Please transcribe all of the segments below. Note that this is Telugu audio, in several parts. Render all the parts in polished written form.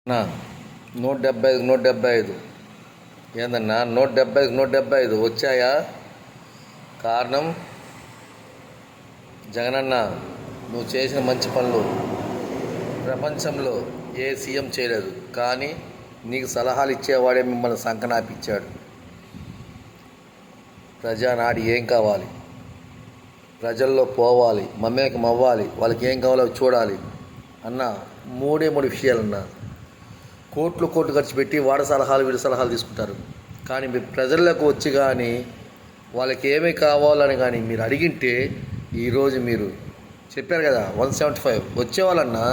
నా 175 ఏందన్నా 175 వచ్చాయా? కారణం జగనన్న, నువ్వు చేసిన మంచి పనులు ప్రపంచంలో ఏ సీఎం చేయలేదు. కానీ నీకు సలహాలు ఇచ్చేవాడే మిమ్మల్ని సంకనాపిచ్చాడు. ప్రజానాడి ఏం కావాలి, ప్రజల్లో పోవాలి, మమేకం అవ్వాలి, వాళ్ళకి ఏం కావాలో చూడాలి అన్న మూడు విషయాలన్నా. కోట్లు ఖర్చు పెట్టి వాడ సలహాలు వీడి సలహాలు తీసుకుంటారు. కానీ మీరు ప్రజలకు వచ్చి కానీ వాళ్ళకి ఏమి కావాలని కానీ మీరు అడిగింటే ఈరోజు మీరు చెప్పారు కదా 175 వచ్చేవాళ్ళన్నా.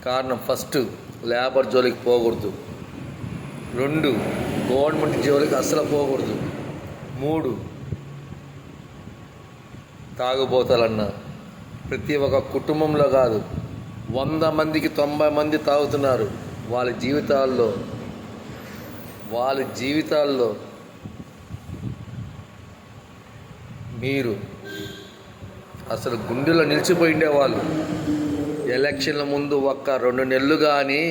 కారణం ఫస్ట్ లేబర్ జోలికి పోకూడదు, 2 గవర్నమెంట్ జోలికి అస్సలు పోకూడదు, 3 తాగుబోతాలన్నా. ప్రతి ఒక్క కుటుంబంలో కాదు 100 మందికి 90 మంది తాగుతున్నారు. వాళ్ళ జీవితాల్లో మీరు అసలు గుండెలో నిలిచిపోయిండేవాళ్ళు. ఎలక్షన్ల ముందు 1-2 నెలలు కానీ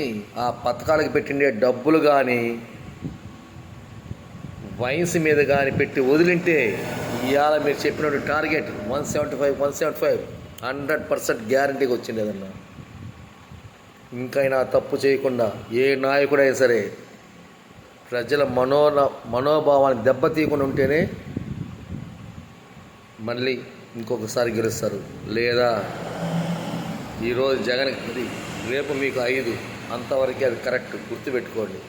ఆ పథకాలకు పెట్టిండే డబ్బులు కానీ వైన్స్ మీద కానీ పెట్టి వదిలింటే ఇవాళ మీరు చెప్పినట్టు టార్గెట్ 175 100% గ్యారంటీగా వచ్చిండేదన్నా. ఇంకైనా తప్పు చేయకుండా ఏ నాయకుడైనా సరే ప్రజల మనోభావాన్ని దెబ్బతీయకుండా ఉంటేనే మళ్ళీ ఇంకొకసారి గెలుస్తారు. లేదా ఈరోజు జగన్, రేపు మీకు 5, అంతవరకే అది కరెక్ట్, గుర్తుపెట్టుకోండి.